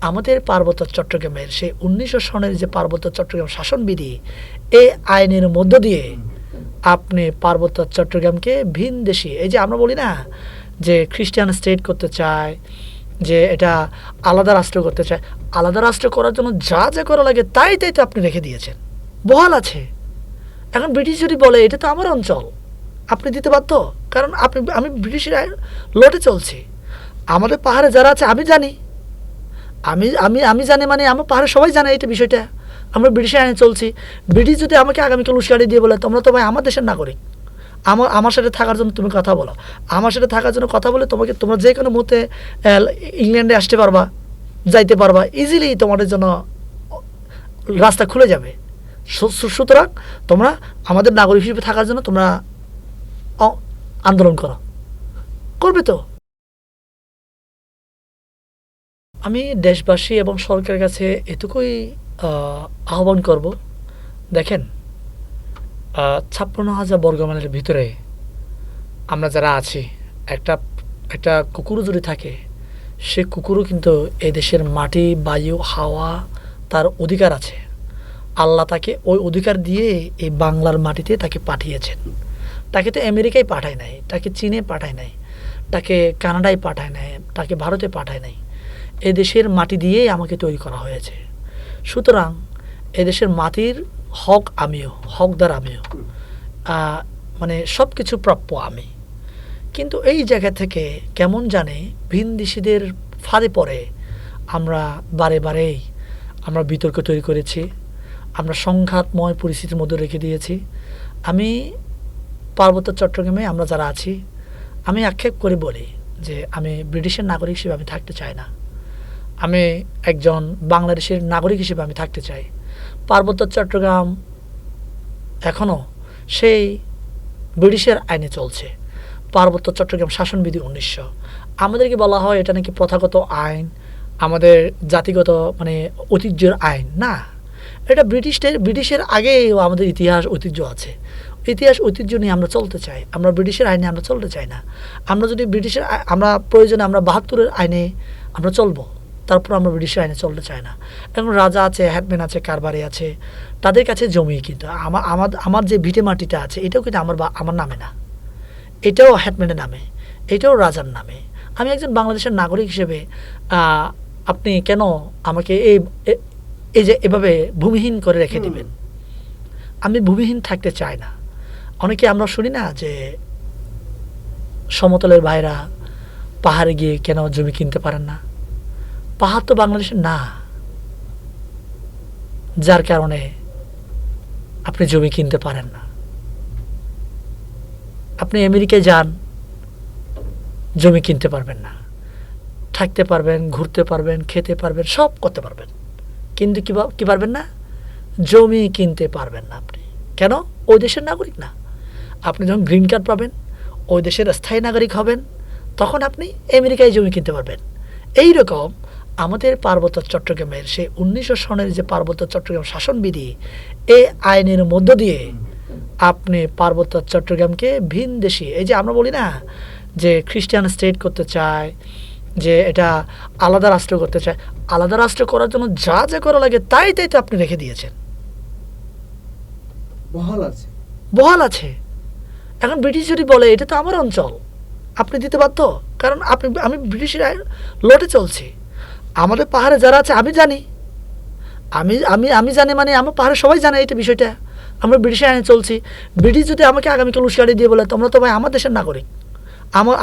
আমাদের পার্বত্য চট্টগ্রামের সেই ১৯০০ সনের যে পার্বত্য চট্টগ্রাম শাসনবিধি, এই আইনের মধ্য দিয়ে আপনি পার্বত্য চট্টগ্রামকে ভিনদেশী, এই যে আমরা বলি না যে খ্রিস্টান স্টেট করতে চায়, যে এটা আলাদা রাষ্ট্র করতে চায়, আলাদা রাষ্ট্র করার জন্য যা যা করা লাগে তাই তাই তো আপনি রেখে দিয়েছেন, বহাল আছে। এখন ব্রিটিশ যদি বলে এটা তো আমার অঞ্চল, আপনি দিতে বাধ্য, কারণ আমি ব্রিটিশের লটে চলছি। আমাদের পাহাড়ে যারা আছে আমি জানি, আমি আমি আমি জানি মানে আমার পাহাড়ে সবাই জানে এটা বিষয়টা, আমরা ব্রিটিশের আইনে চলছি। ব্রিটিশ যদি আমাকে আগামীকাল উস্কানি দিয়ে বলে তোমরা তো ভাই আমার দেশের নাগরিক, আমার সাথে থাকার জন্য তুমি কথা বলো, আমার সাথে থাকার জন্য কথা বলে তোমরা যে কোনো মুহূর্তে ইংল্যান্ডে আসতে পারবা, যাইতে পারবা, ইজিলি তোমাদের জন্য রাস্তা খুলে যাবে। সুতরাং তোমরা আমাদের নাগরিক হিসেবে থাকার জন্য তোমরা আন্দোলন করো, করবে তো। আমি দেশবাসী এবং সরকারের কাছে এটুকুই আহ্বান করব, দেখেন ৫৬,০০০ বর্গমাইলের ভিতরে আমরা যারা আছি, একটা একটা কুকুরও যদি থাকে, সে কুকুরও কিন্তু এই দেশের মাটি, বায়ু, হাওয়া তার অধিকার আছে। আল্লাহ তাকে ওই অধিকার দিয়ে এই বাংলার মাটিতে তাকে পাঠিয়েছেন। তাকে তো আমেরিকায় পাঠায় নাই, তাকে চীনে পাঠায় নাই, তাকে কানাডায় পাঠায় নাই, তাকে ভারতে পাঠায় নাই। এ দেশের মাটি দিয়েই আমাকে তৈরি করা হয়েছে। সুতরাং এদেশের মাটির হকদার আমিও, মানে সব কিছু প্রাপ্য আমি। কিন্তু এই জায়গা থেকে কেমন জানে ভিনদেশীদের ফাঁদে পড়ে আমরা বারেই আমরা বিতর্ক তৈরি করেছি, আমরা সংঘাতময় পরিস্থিতির মধ্যে রেখে দিয়েছি। আমি পার্বত্য চট্টগ্রামে আমরা যারা আছি, আমি আক্ষেপ করে বলি যে আমি ব্রিটিশের নাগরিক হিসেবে আমি থাকতে চাই না, আমি একজন বাংলাদেশের নাগরিক হিসেবে আমি থাকতে চাই। পার্বত্য চট্টগ্রাম এখনও সেই ব্রিটিশের আইনে চলছে, পার্বত্য চট্টগ্রাম শাসনবিধি ১৯০০। আমাদেরকে বলা হয় এটা নাকি প্রথাগত আইন, আমাদের জাতিগত মানে ঐতিহ্যের আইন। না, এটা ব্রিটিশের আগেও আমাদের ইতিহাস ঐতিহ্য আছে। ইতিহাস ঐতিহ্য নিয়ে আমরা চলতে চাই, আমরা ব্রিটিশের আইনে আমরা চলতে চাই না। আমরা যদি আমরা প্রয়োজনে আমরা ৭২-এর আইনে আমরা চলবো, তারপর আমরা ব্রিটিশের আইনে চলতে চাই না। এখন রাজা আছে, হ্যাডম্যান আছে, কারবারি আছে, তাদের কাছে জমি, কিন্তু আমার যে ভিটে মাটিটা আছে এটাও কিন্তু আমার নামে না, এটাও হ্যাডম্যানের নামে, এটাও রাজার নামে। আমি একজন বাংলাদেশের নাগরিক হিসেবে আপনি কেন আমাকে এই যে এভাবে ভূমিহীন করে রেখে দিবেন? আমি ভূমিহীন থাকতে চাই না। অনেকে আমরা শুনি না যে সমতলের ভাইরা পাহাড়ে গিয়ে কেন জমি কিনতে পারেন না? পাহাড় তো বাংলাদেশের না, যার কারণে আপনি জমি কিনতে পারেন না। আপনি আমেরিকায় যান, জমি কিনতে পারবেন না, থাকতে পারবেন, ঘুরতে পারবেন, খেতে পারবেন, সব করতে পারবেন, কিন্তু কি পারবেন না? জমি কিনতে পারবেন না। আপনি কেন? ওই দেশের নাগরিক না। আপনি যখন গ্রিন কার্ড পাবেন, ওই দেশের স্থায়ী নাগরিক হবেন, তখন আপনি আমেরিকায় জমি কিনতে পারবেন। এই রকম আমাদের পার্বত্য চট্টগ্রামের সেই ১৯০০ সনের যে পার্বত্য চট্টগ্রাম শাসনবিধি, এই আইনের মধ্য দিয়ে আপনি পার্বত্য চট্টগ্রামকে ভিনদেশী, এই যে আমরা বলি না যে খ্রিস্টান স্টেট করতে চায়, যে এটা আলাদা রাষ্ট্র করতে চায়, আলাদা রাষ্ট্র করার জন্য যা যা করা লাগে তাই তাই তো আপনি রেখে দিয়েছেন, বহাল আছে। এখন ব্রিটিশ যদি বলে এটা তো আমার অঞ্চল, আপনি দিতে বাধ্য, কারণ আমি ব্রিটিশের লটে চলছি। আমাদের পাহাড়ে যারা আছে আমি জানি, আমি জানি মানে আমার পাহাড়ে সবাই জানে এটা বিষয়টা, আমরা ব্রিটিশের আইনে চলছি। ব্রিটিশ যদি আমাকে আগামীকাল উস্কানি দিয়ে বলে তোমরা তো ভাই আমার দেশের নাগরিক,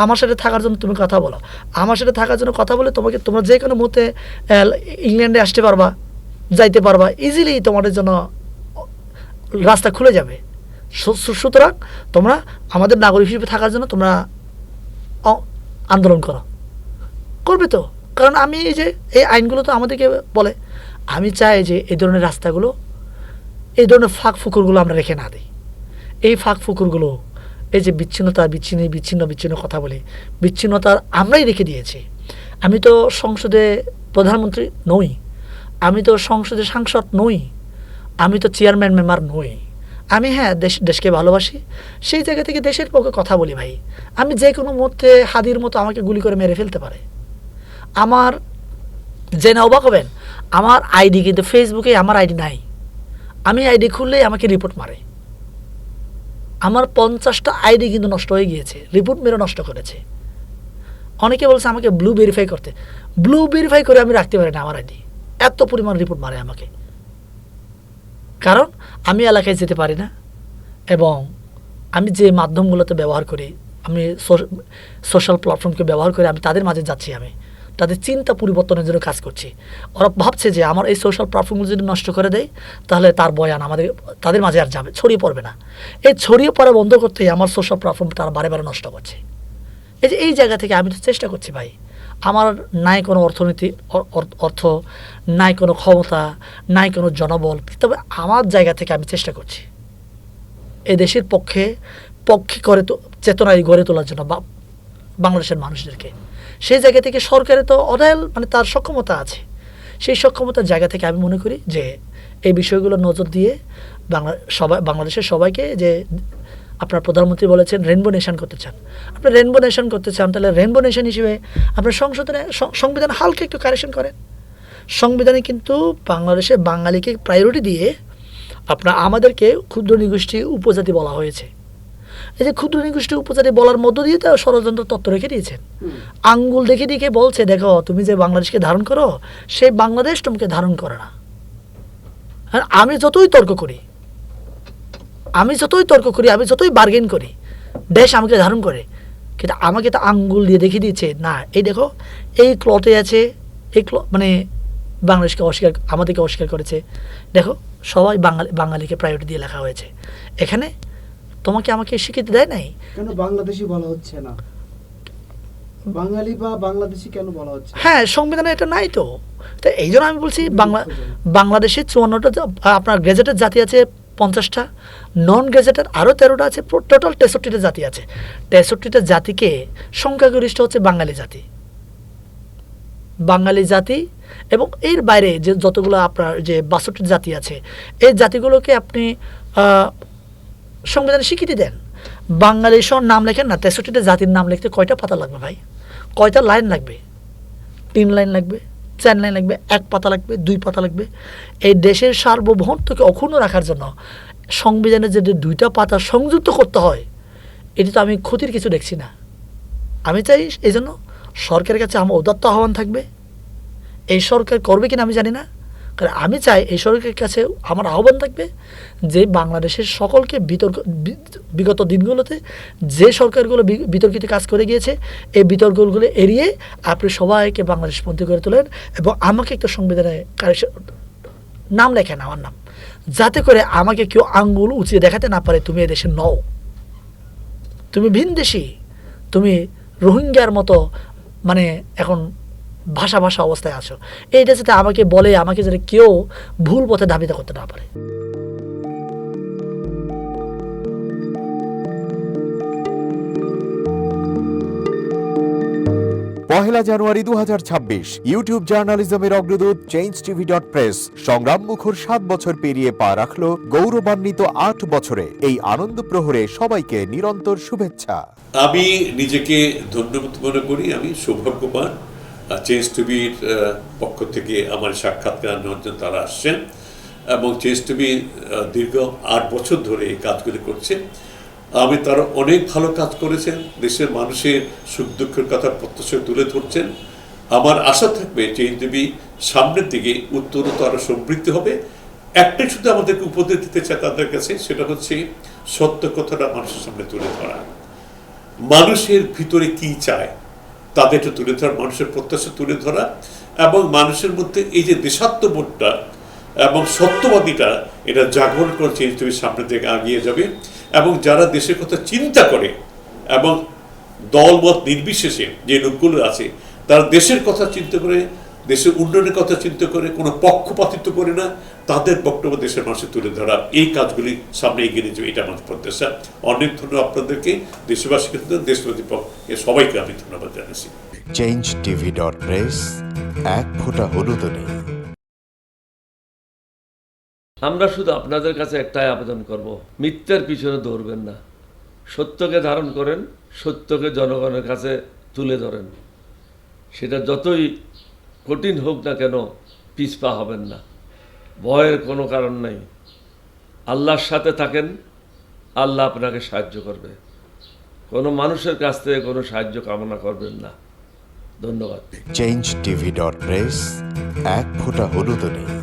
আমার সাথে থাকার জন্য তুমি কথা বলো, আমার সাথে থাকার জন্য কথা বলে তোমরা যে কোনো মুহূর্তে ইংল্যান্ডে আসতে পারবা, যাইতে পারবা, ইজিলি তোমাদের জন্য রাস্তা খুলে যাবে। সুতরাং তোমরা আমাদের নাগরিক হিসেবে থাকার জন্য তোমরা আন্দোলন করো, করবে তো। কারণ আমি এই যে এই আইনগুলো তো আমাদেরকে বলে, আমি চাই যে এই ধরনের রাস্তাগুলো, এই ধরনের ফাঁক ফুকুরগুলো আমরা রেখে না দিই। এই ফাঁক ফুকুরগুলো, এই যে বিচ্ছিন্ন কথা বলি, বিচ্ছিন্নতার আমরাই রেখে দিয়েছি। আমি তো সংসদে প্রধানমন্ত্রী নই, আমি তো সংসদে সাংসদ নই, আমি তো চেয়ারম্যান মেম্বার নই। আমি দেশকে ভালোবাসি, সেই জায়গা থেকে দেশের পক্ষে কথা বলি ভাই। আমি যে কোনো মুহূর্তে হাদির মতো আমাকে গুলি করে মেরে ফেলতে পারে, আমার জেনে অবাক হবেন, আমার আইডি কিন্তু ফেসবুকে আমার আইডি নাই, আমি আইডি খুললেই আমাকে রিপোর্ট মারে। আমার 50টা আইডি কিন্তু নষ্ট হয়ে গিয়েছে, রিপোর্ট মেরে নষ্ট করেছে। অনেকে বলছে আমাকে ব্লু ভেরিফাই করতে, ব্লু ভেরিফাই করে আমি রাখতে পারি না আমার আইডি, এত পরিমাণ রিপোর্ট মারে আমাকে। কারণ আমি এলাকায় যেতে পারি না, এবং আমি যে মাধ্যমগুলোতে ব্যবহার করি, আমি সোশ্যাল প্ল্যাটফর্মকে ব্যবহার করে আমি তাদের মাঝে যাচ্ছি, আমি তাদের চিন্তা পরিবর্তনের জন্য কাজ করছি। ওরা ভাবছে যে আমার এই সোশ্যাল প্ল্যাটফর্মগুলো যদি নষ্ট করে দেয় তাহলে তার বয়ান তাদের মাঝে আর যাবে, ছড়িয়ে পড়বে না। এই ছড়িয়ে পড়া বন্ধ করতেই আমার সোশ্যাল প্ল্যাটফর্ম তারা বারে বারে নষ্ট করছে। এই জায়গা থেকে আমি তো চেষ্টা করছি ভাই, আমার নাই কোনো অর্থ, নাই কোনো ক্ষমতা, নাই কোনো জনবল, তবে আমার জায়গা থেকে আমি চেষ্টা করছি এই দেশের পক্ষে চেতনায় গড়ে তোলার জন্য বাংলাদেশের মানুষদেরকে। সেই জায়গা থেকে সরকারের তো অঢেল তার সক্ষমতা আছে, সেই সক্ষমতার জায়গা থেকে আমি মনে করি যে এই বিষয়গুলো নজর দিয়ে বাংলাদেশের সবাইকে, যে আপনার প্রধানমন্ত্রী বলেছেন রেনবো নেশন করতে চান, আপনি রেনবো নেশন করতে চান, তাহলে রেনবো নেশন হিসেবে আপনার সংবিধান হালকা একটু কারেকশন করেন। সংবিধানে কিন্তু বাংলাদেশে বাঙালিকে প্রায়োরিটি দিয়ে আমাদেরকে ক্ষুদ্র নিগোষ্ঠী উপজাতি বলা হয়েছে। এই যে ক্ষুদ্র নিগোষ্ঠী উপজাতি বলার মধ্য দিয়ে তো ষড়যন্ত্র তত্ত্ব রেখে দিয়েছেন। আঙ্গুল দেখে বলছে, দেখো তুমি যে বাংলাদেশকে ধারণ করো, সেই বাংলাদেশ তোমাকে ধারণ করে না। আমি যতই তর্ক করি, আমি যতই বার্গেন করি, দেশ আমাকে ধারণ করে, কিন্তু আমাকে তো আঙ্গুল দিয়ে দেখিয়ে দিচ্ছে, না এই দেখো এই ক্লটে আছে, এই বাংলাদেশকে আমাদেরকে অস্বীকার করেছে, দেখো সবাই বাঙালিকে প্রায়োরিটি দিয়ে লেখা হয়েছে, এখানে আমাকে স্বীকৃতি দেয় নাই। কেন বাংলাদেশি বলা হচ্ছে না, বাঙালি বা বাংলাদেশি কেন বলা হচ্ছে? হ্যাঁ, সংবিধানে এটা নাই তো, এই জন্য আমি বলছি বাংলাদেশে 54টা আপনার গ্যাজেটেড জাতি আছে, 50টা নন গ্যাজেটেড আরও 13টা আছে, টোটাল 63টা জাতি আছে। 63টা জাতিকে সংখ্যাগরিষ্ঠ হচ্ছে বাঙালি জাতি, এবং এর বাইরে যে যতগুলো আপনার যে 62 জাতি আছে, এই জাতিগুলোকে আপনি সংবিধানে স্বীকৃতি দেন, বাঙালি সহ নাম লেখেন না। 63টা জাতির নাম লিখতে কয়টা পাতা লাগবে ভাই? কয়টা লাইন লাগবে? 3 লাইন লাগবে, 4 লাইন লাগবে, 1 পাতা লাগবে, 2 পাতা লাগবে? এই দেশের সার্বভৌমত্বকে অক্ষুণ্ণ রাখার জন্য সংবিধানে যে 2টা পাতা সংযুক্ত করতে হয়, এটি তো আমি ক্ষতির কিছু দেখছি না। আমি চাই এই জন্য সরকারের কাছে আমার উদাত্ত আহ্বান থাকবে, এই সরকার করবে কিনা আমি জানি না, কারণ আমি চাই এই সরকারের কাছে আমার আহ্বান থাকবে যে বাংলাদেশের সকলকে বিগত দিনগুলোতে যে সরকারগুলো বিতর্কিত কাজ করে গিয়েছে, এই বিতর্কগুলো এড়িয়ে আপনি সবাইকে বাংলাদেশপন্থী করে তোলেন, এবং আমাকে একটা সংবিধানে নাম লেখেন, আমার নাম, যাতে করে আমাকে কেউ আঙ্গুল উঁচিয়ে দেখাতে না পারে তুমি এদেশে নও, তুমি ভিনদেশী, তুমি রোহিঙ্গার মতো এখন ভাষা অবস্থায় আছো। এইটা যাতে আমাকে বলে, আমাকে যাতে কেউ ভুল পথে ধাবিত করতে না পারে। পহেলা জানুয়ারি 2026 ইউটিউব জার্নালিজমের অগ্রদূত changeTV.press সংগ্রাম মুখর 7 বছর পেরিয়ে পা রাখলো গৌরবান্বিত 8 বছরে। এই আনন্দ প্রহরে সবাইকে নিরন্তর শুভেচ্ছা। আমি নিজেকে ধন্যবাদ মনে করি, আমি সৌভাগ্যবান চেঞ্জ টিভির পক্ষ থেকে আমার সাক্ষাৎকার নেওয়ার জন্য তারা আসছেন, এবং চেঞ্জ টিভি দীর্ঘ 8 বছর ধরে এই কাজগুলি করছে। আমি তারা অনেক ভালো কাজ করেছেন, দেশের মানুষের সুখ দুঃখের কথা প্রত্যক্ষ তুলে ধরছেন। আমার আশা থাকবে চেঞ্জ টিভি সামনের দিকে উত্তরোত্তর আরও সমৃদ্ধ হবে। একটাই শুধু আমাদেরকে উপদেশ দিতে চায় তাদের কাছে, সেটা হচ্ছে সত্য কথাটা মানুষের সামনে তুলে ধরা, মানুষের ভিতরে কি চায় তাদেরটা তুলে ধরা, মানুষের প্রত্যাশা তুলে ধরা, এবং মানুষের মধ্যে এই যে দেশাত্মবোধটা এবং সত্যবাদীটা, এটা জাগরণ করে চেঞ্জ টিভির সামনের দিকে এগিয়ে যাবে। এবং যারা দেশের কথা চিন্তা করে এবং দলমত নির্বিশেষে যে লোকগুলো আছে, তারা দেশের কথা চিন্তা করে, দেশের উন্নয়নের কথা চিন্তা করে, কোনো পক্ষপাতিত্ব করে না, তাদের বক্তব্য দেশের মানুষের তুলে ধরা, এই কাজগুলি সামনে এগিয়ে নিয়ে যাবে, এটা আমাদের প্রত্যাশা। অনেক ধন্যবাদ আপনাদেরকে, দেশবাসীকে, দেশবাসী সবাইকে আমি ধন্যবাদ জানাচ্ছি। changeTV.press এক ফোঁটা হলুদ নেই। আমরা শুধু আপনাদের কাছে একটাই আবেদন করব, মিথ্যার পিছনে দৌড়বেন না, সত্যকে ধারণ করেন, সত্যকে জনগণের কাছে তুলে ধরেন। সেটা যতই কঠিন হোক না কেন পিছপা হবেন না, ভয়ের কোনো কারণ নাই। আল্লাহর সাথে থাকেন, আল্লাহ আপনাকে সাহায্য করবে। কোনো মানুষের কাছ থেকে কোনো সাহায্য কামনা করবেন না। ধন্যবাদ। changeTV.press, এক ফোঁটা হলুদ নেই।